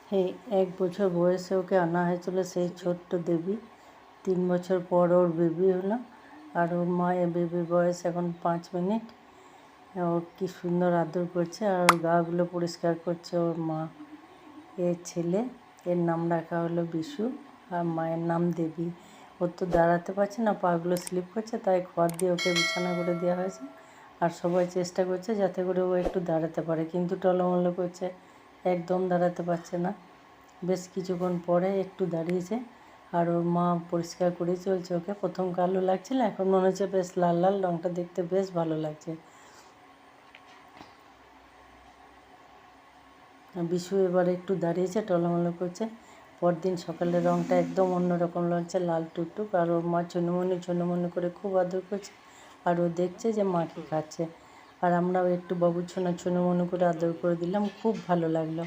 এই 1 বছর বয়সে ওকে আনা হয়েছিল সেই ছোট্ট দেবী। 3 বছর পর ওর বেবি হলো। আর ওর মায়ের বেবির বয়স এখন 5 মিনিট। ও কি সুন্দর আদর করছে আর ওর গাগুলো পরিষ্কার করছে ওর মা। এর ছেলে, এর নাম রাখা হলো বিশু আর মায়ের নাম দেবী। ও তো দাঁড়াতে পারছে না, পাগুলো স্লিপ করছে, তাই খড় দিয়ে ওকে বিছানা করে দেওয়া হয়েছে। আর সবাই চেষ্টা করছে যাতে করে ও একটু দাঁড়াতে পারে, কিন্তু টলমলো করছে, একদম দাঁড়াতে পারছে না। বেশ কিছুক্ষণ পরে একটু দাঁড়িয়েছে আর ওর মা পরিষ্কার করে চলছে ওকে। প্রথম কালো লাগছিল, এখন মনে হচ্ছে বেশ লাল লাল, রঙটা দেখতে বেশ ভালো লাগছে। বিশু এবার একটু দাঁড়িয়েছে, টলমলো করছে। পরদিন সকালে রঙটা একদম অন্যরকম লাগছে, লাল টুকটুক। আর ওর মা ছোনমনি করে খুব আদর করছে। আর ও দেখছে যে মা কি খাচ্ছে। আর আমরাও একটু বাবুর ছোনমনি করে আদর করে দিলাম, খুব ভালো লাগলো।